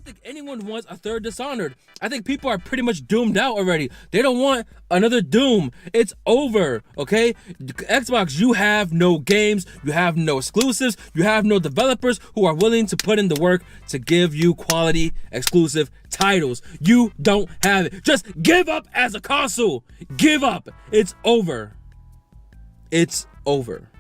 think anyone wants a third Dishonored. I think people are pretty much doomed out already. They don't want another Doom. It's over, okay? Xbox, you have no games, you have no exclusives, you have no developers who are willing to put in the work to give you quality exclusive titles. You don't have it. Just give up as a console. Give up. It's over. It's over.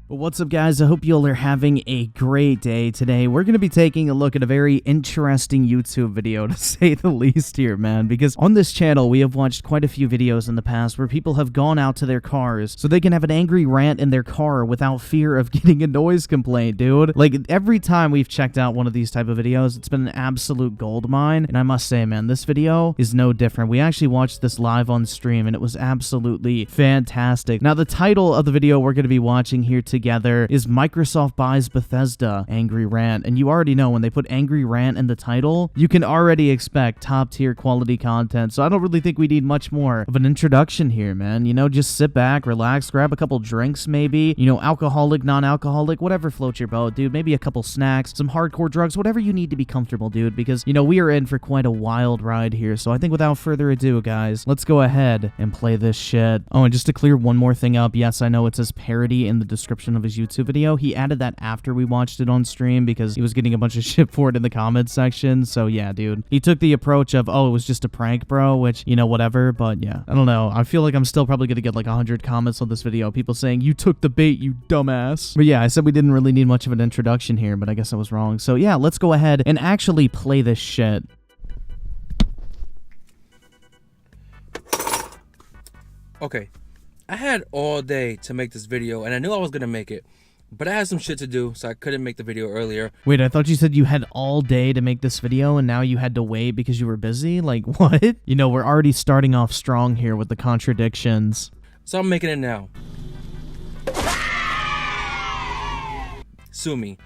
Well, what's up, guys? I hope you all are having a great day today. We're going to be taking a look at a very interesting YouTube video, to say the least here, man, because on this channel, we have watched quite a few videos in the past where people have gone out to their cars so they can have an angry rant in their car without fear of getting a noise complaint, dude. Like, every time we've checked out one of these type of videos, it's been an absolute gold mine, and I must say, man, this video is no different. We actually watched this live on stream, and it was absolutely fantastic. Now, the title of the video we're going to be watching here together is Microsoft Buys Bethesda Angry Rant, and you already know when they put Angry Rant in the title, you can already expect top tier quality content, so I don't really think we need much more of an introduction here, man. You know, just sit back, relax, grab a couple drinks maybe, you know, alcoholic, non-alcoholic, whatever floats your boat, dude. Maybe a couple snacks, some hardcore drugs, whatever you need to be comfortable, dude, because, you know, we are in for quite a wild ride here, so I think without further ado, guys, let's go ahead and play this shit. Oh, and just to clear one more thing up, yes, I know it says parody in the description of his YouTube video. He added that after we watched it on stream because he was getting a bunch of shit for it in the comments section. So yeah, dude, he took the approach of, oh, it was just a prank, bro, which, you know, whatever. But yeah, I don't know. I feel like I'm still probably gonna get like 100 comments on this video, people saying, you took the bait, you dumbass. But yeah, I said we didn't really need much of an introduction here, but I guess I was wrong. So yeah, let's go ahead and actually play this shit. Okay, I had all day to make this video, and I knew I was gonna make it, but I had some shit to do, so I couldn't make the video earlier. Wait, I thought you said you had all day to make this video, and now you had to wait because you were busy? Like, what? You know, we're already starting off strong here with the contradictions. So I'm making it now. Sue me.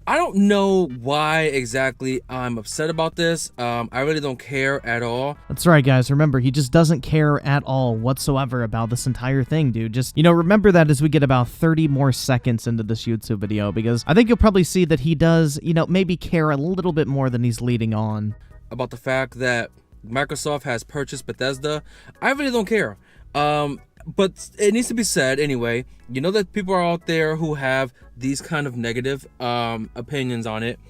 I don't know why exactly I'm upset about this. I really don't care at all. That's right, guys. Remember, he just doesn't care at all whatsoever about this entire thing, dude. Just, you know, remember that as we get about 30 more seconds into this YouTube video, because I think you'll probably see that he does, you know, maybe care a little bit more than he's leading on. About the fact that Microsoft has purchased Bethesda, I really don't care. But it needs to be said anyway. You know that people are out there who have these kind of negative opinions on it,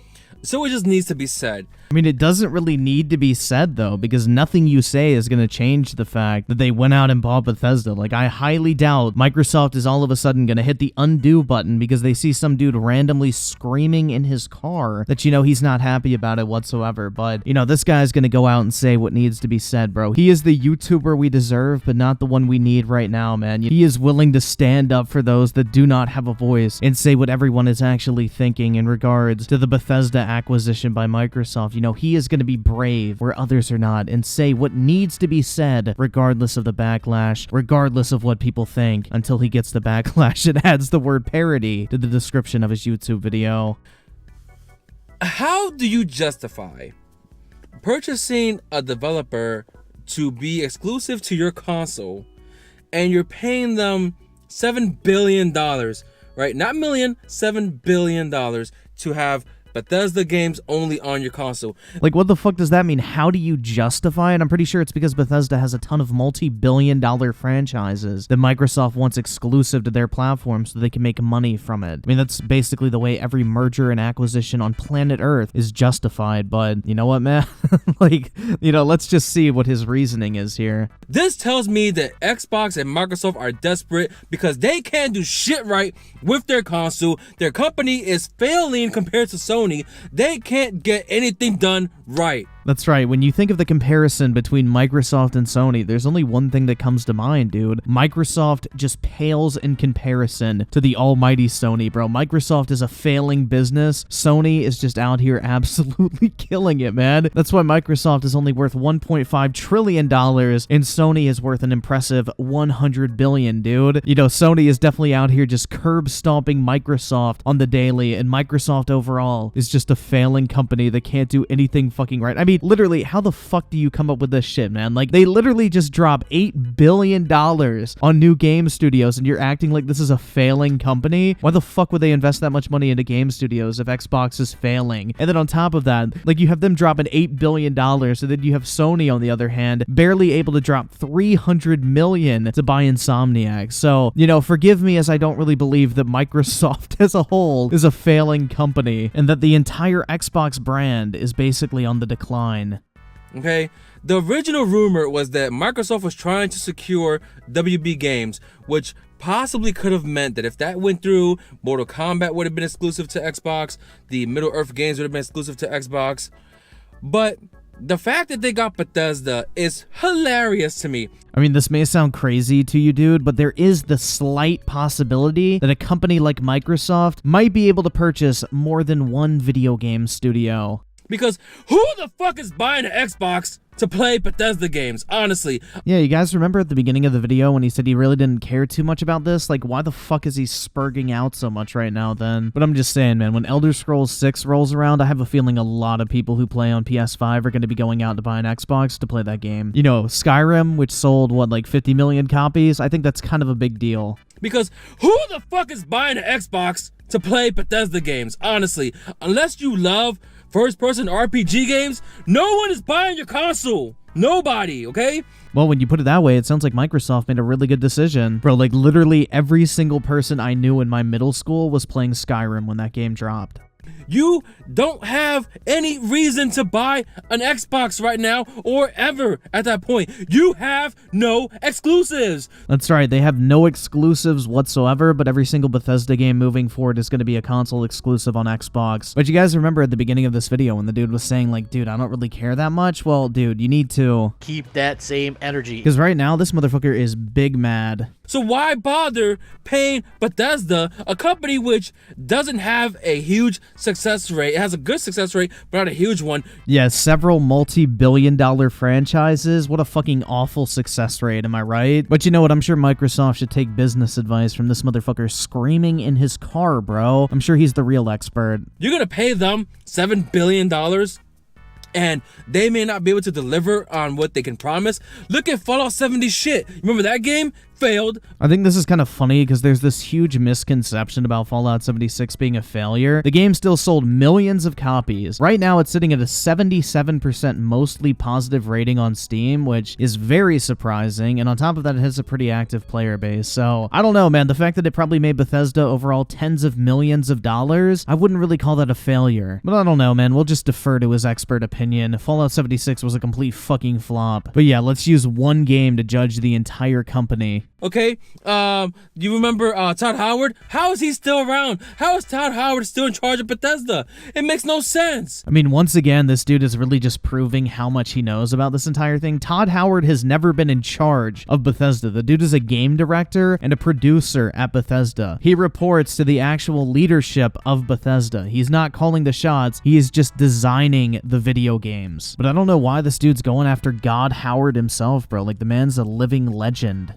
so it just needs to be said. I mean, it doesn't really need to be said, though, because nothing you say is going to change the fact that they went out and bought Bethesda. Like, I highly doubt Microsoft is all of a sudden going to hit the undo button because they see some dude randomly screaming in his car that, you know, he's not happy about it whatsoever. But, you know, this guy's going to go out and say what needs to be said, bro. He is the YouTuber we deserve, but not the one we need right now, man. He is willing to stand up for those that do not have a voice and say what everyone is actually thinking in regards to the Bethesda acquisition by Microsoft. You know, he is going to be brave where others are not and say what needs to be said regardless of the backlash, regardless of what people think, until he gets the backlash and adds the word parody to the description of his YouTube video. How do you justify purchasing a developer to be exclusive to your console and you're paying them $7 billion, right? Not million, $7 billion to have Bethesda games only on your console? Like, what the fuck does that mean? How do you justify it? I'm pretty sure it's because Bethesda has a ton of multi-billion-dollar franchises that Microsoft wants exclusive to their platform so they can make money from it. I mean, that's basically the way every merger and acquisition on planet Earth is justified, but you know what, man? Like, you know, let's just see what his reasoning is here. This tells me that Xbox and Microsoft are desperate because they can't do shit right with their console. Their company is failing compared to Sony. They can't get anything done right. That's right. When you think of the comparison between Microsoft and Sony, there's only one thing that comes to mind, dude. Microsoft just pales in comparison to the almighty Sony, bro. Microsoft is a failing business. Sony is just out here absolutely killing it, man. That's why Microsoft is only worth $1.5 trillion and Sony is worth an impressive $100 billion, dude. You know, Sony is definitely out here just curb stomping Microsoft on the daily, and Microsoft overall is just a failing company that can't do anything fucking right. I mean, mean, literally, how the fuck do you come up with this shit, man? Like, they literally just drop $8 billion on new game studios, and you're acting like this is a failing company? Why the fuck would they invest that much money into game studios if Xbox is failing? And then on top of that, like, you have them dropping $8 billion, and then you have Sony, on the other hand, barely able to drop $300 million to buy Insomniac. So, you know, forgive me as I don't really believe that Microsoft as a whole is a failing company, and that the entire Xbox brand is basically on the decline. Okay, the original rumor was that Microsoft was trying to secure WB Games, which possibly could have meant that if that went through, Mortal Kombat would have been exclusive to Xbox, the Middle-earth games would have been exclusive to Xbox. But the fact that they got Bethesda is hilarious to me. I mean, this may sound crazy to you, dude, but there is the slight possibility that a company like Microsoft might be able to purchase more than one video game studio. Because who the fuck is buying an Xbox to play Bethesda games, honestly? Yeah, you guys remember at the beginning of the video when he said he really didn't care too much about this? Like, why the fuck is he spurging out so much right now then? But I'm just saying, man, when Elder Scrolls 6 rolls around, I have a feeling a lot of people who play on PS5 are going to be going out to buy an Xbox to play that game. You know, Skyrim, which sold, what, like 50 million copies? I think that's kind of a big deal. Because who the fuck is buying an Xbox to play Bethesda games, honestly? Unless you love first-person RPG games, no one is buying your console. Nobody, okay? Well, when you put it that way, it sounds like Microsoft made a really good decision. Bro, like literally every single person I knew in my middle school was playing Skyrim when that game dropped. You don't have any reason to buy an Xbox right now or ever at that point. You have no exclusives. That's right, they have no exclusives whatsoever, but every single Bethesda game moving forward is going to be a console exclusive on Xbox. But you guys remember at the beginning of this video when the dude was saying like, dude, I don't really care that much? Well, dude, you need to keep that same energy. Because right now, this motherfucker is big mad. So why bother paying Bethesda, a company which doesn't have a huge success rate? It has a good success rate, but not a huge one. Yeah, several multi-billion-dollar franchises. What a fucking awful success rate, am I right? But you know what? I'm sure Microsoft should take business advice from this motherfucker screaming in his car, bro. I'm sure he's the real expert. You're gonna pay them $7 billion? And they may not be able to deliver on what they can promise. Look at Fallout 70 shit. Remember that game? Failed. I think this is kind of funny because there's this huge misconception about Fallout 76 being a failure. The game still sold millions of copies. Right now, it's sitting at a 77% mostly positive rating on Steam, which is very surprising. And on top of that, it has a pretty active player base. So, I don't know, man. The fact that it probably made Bethesda overall tens of millions of dollars, I wouldn't really call that a failure. But I don't know, man. We'll just defer to his expert opinion. Fallout 76 was a complete fucking flop. But yeah, let's use one game to judge the entire company. Okay, you remember Todd Howard? How is he still around? How is Todd Howard still in charge of Bethesda? It makes no sense. I mean, once again, this dude is really just proving how much he knows about this entire thing. Todd Howard has never been in charge of Bethesda. The dude is a game director and a producer at Bethesda. He reports to the actual leadership of Bethesda. He's not calling the shots. He is just designing the video games. But I don't know why this dude's going after God Howard himself, bro. Like, the man's a living legend.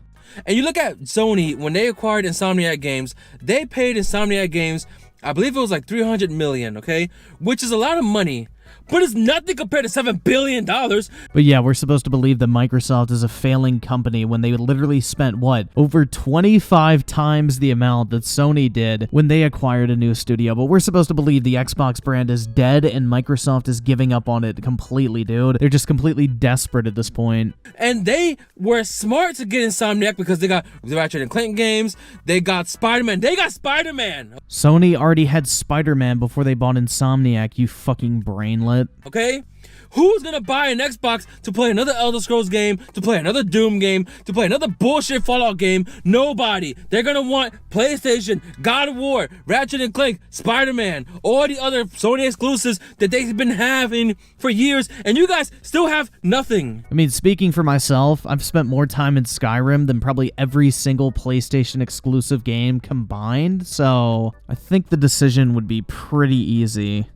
And you look at Sony, when they acquired Insomniac Games, they paid Insomniac Games, I believe it was like $300 million, okay? Which is a lot of money. But it's nothing compared to $7 billion. But yeah, we're supposed to believe that Microsoft is a failing company when they literally spent, what, over 25 times the amount that Sony did when they acquired a new studio. But we're supposed to believe the Xbox brand is dead and Microsoft is giving up on it completely, dude. They're just completely desperate at this point. And they were smart to get Insomniac because they got the Ratchet & Clank games, they got Spider-Man. They got Spider-Man! Sony already had Spider-Man before they bought Insomniac, you fucking brainlet. Okay? Who's gonna buy an Xbox to play another Elder Scrolls game, to play another Doom game, to play another bullshit Fallout game? Nobody. They're gonna want PlayStation, God of War, Ratchet & Clank, Spider-Man, all the other Sony exclusives that they've been having for years, and you guys still have nothing. I mean, speaking for myself, I've spent more time in Skyrim than probably every single PlayStation exclusive game combined, so I think the decision would be pretty easy.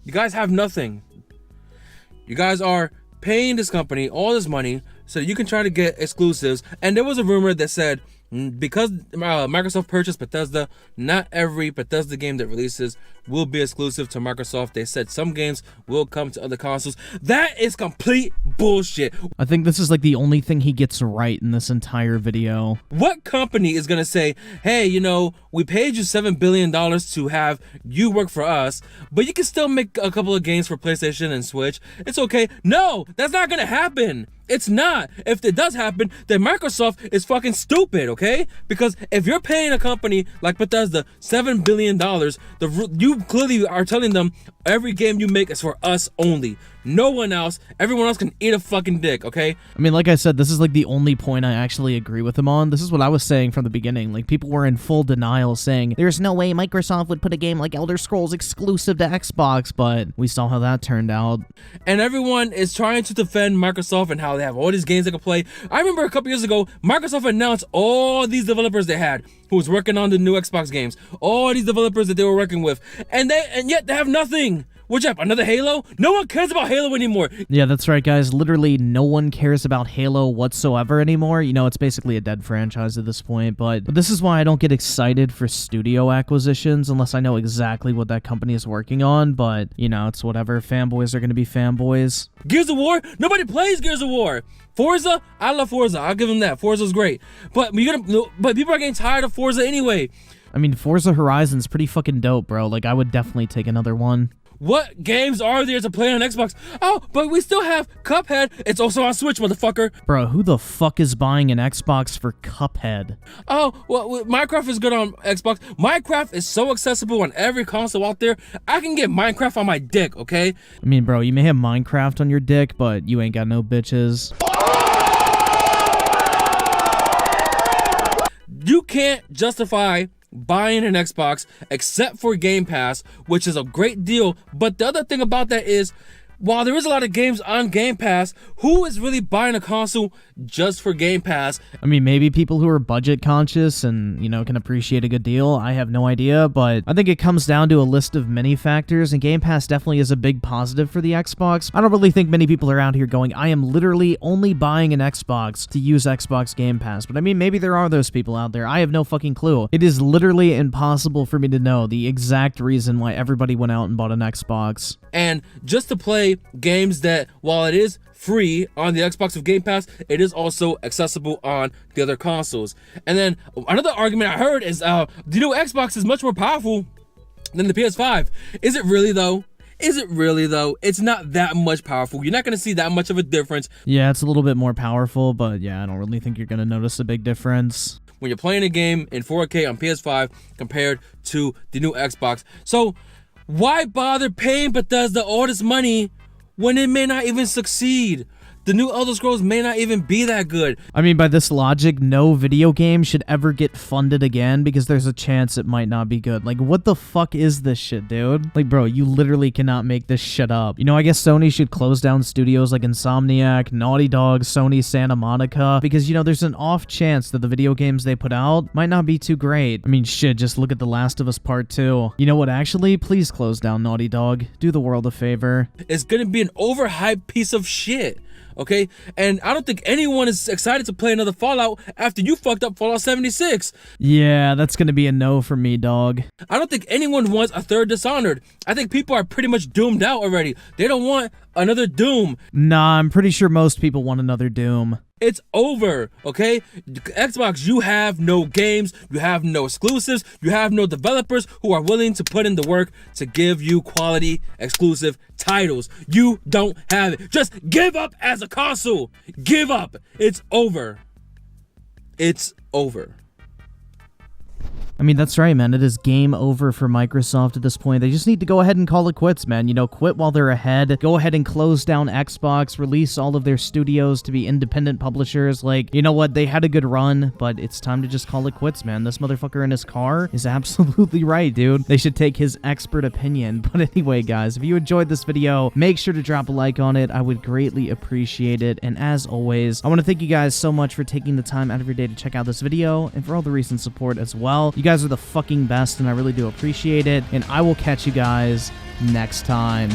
You guys have nothing. You guys are paying this company all this money so that you can try to get exclusives. And there was a rumor that said Because Microsoft purchased Bethesda, not every Bethesda game that releases will be exclusive to Microsoft. They said some games will come to other consoles. That is complete bullshit. I think this is like the only thing he gets right in this entire video. What company is gonna say, hey, you know, we paid you $7 billion to have you work for us, but you can still make a couple of games for PlayStation and Switch. It's okay. No, that's not gonna happen. It's not. If it does happen, then Microsoft is fucking stupid, okay? Because if you're paying a company like Bethesda $7 billion, you clearly are telling them every game you make is for us only. No one else. Everyone else can eat a fucking dick, okay? I mean, like I said, this is like the only point I actually agree with him on. This is what I was saying from the beginning. Like, people were in full denial saying, there's no way Microsoft would put a game like Elder Scrolls exclusive to Xbox, but we saw how that turned out. And everyone is trying to defend Microsoft and how they have all these games they can play. I remember a couple years ago, Microsoft announced all these developers they had who was working on the new Xbox games. All these developers that they were working with. And yet they have nothing. What's up? Another Halo? No one cares about Halo anymore. Yeah, that's right, guys. Literally, no one cares about Halo whatsoever anymore. You know, it's basically a dead franchise at this point, but this is why I don't get excited for studio acquisitions unless I know exactly what that company is working on, but, you know, it's whatever. Fanboys are going to be fanboys. Gears of War? Nobody plays Gears of War. Forza? I love Forza. I'll give them that. Forza's great. But people are getting tired of Forza anyway. I mean, Forza Horizon's pretty fucking dope, bro. Like, I would definitely take another one. What games are there to play on Xbox? Oh, but we still have Cuphead. It's also on Switch, motherfucker. Bro, who the fuck is buying an Xbox for Cuphead? Oh, well, Minecraft is good on Xbox. Minecraft is so accessible on every console out there. I can get Minecraft on my dick, okay? I mean, bro, you may have Minecraft on your dick, but you ain't got no bitches. You can't justify buying an Xbox except for Game Pass, which is a great deal. But the other thing about that is, while there is a lot of games on Game Pass, who is really buying a console just for Game Pass? I mean, maybe people who are budget conscious and, you know, can appreciate a good deal. I have no idea, but I think it comes down to a list of many factors, and Game Pass definitely is a big positive for the Xbox. I don't really think many people are out here going, I am literally only buying an Xbox to use Xbox Game Pass. But I mean, maybe there are those people out there. I have no fucking clue. It is literally impossible for me to know the exact reason why everybody went out and bought an Xbox. And just to play games that, while it is free on the Xbox with Game Pass, it is also accessible on the other consoles. And then another argument I heard is the new Xbox is much more powerful than the PS5. Is it really though? Is it really though? It's not that much powerful. You're not going to see that much of a difference. Yeah, it's a little bit more powerful, but yeah, I don't really think you're going to notice a big difference when you're playing a game in 4K on PS5 compared to the new Xbox. So why bother paying Bethesda all this money when it may not even succeed? The new Elder Scrolls may not even be that good. I mean, by this logic, no video game should ever get funded again because there's a chance it might not be good. Like, what the fuck is this shit, dude? Like, bro, you literally cannot make this shit up. You know, I guess Sony should close down studios like Insomniac, Naughty Dog, Sony Santa Monica, because, you know, there's an off chance that the video games they put out might not be too great. I mean, shit, just look at The Last of Us Part 2. You know what, actually? Please close down Naughty Dog. Do the world a favor. It's gonna be an overhyped piece of shit. Okay, and I don't think anyone is excited to play another Fallout after you fucked up Fallout 76. Yeah, that's gonna be a no for me, dog. I don't think anyone wants a third Dishonored. I think people are pretty much doomed out already. They don't want another Doom. Nah, I'm pretty sure most people want another Doom. It's over, okay? Xbox, you have no games, you have no exclusives, you have no developers who are willing to put in the work to give you quality exclusive titles. You don't have it. Just give up as a console. Give up. It's over. It's over. I mean, that's right, man. It is game over for Microsoft at this point. They just need to go ahead and call it quits, man. You know, quit while they're ahead. Go ahead and close down Xbox. Release all of their studios to be independent publishers. Like, you know what? They had a good run, but it's time to just call it quits, man. This motherfucker in his car is absolutely right, dude. They should take his expert opinion. But anyway, guys, if you enjoyed this video, make sure to drop a like on it. I would greatly appreciate it. And as always, I want to thank you guys so much for taking the time out of your day to check out this video and for all the recent support as well. You guys are the fucking best, and I really do appreciate it. And I will catch you guys next time.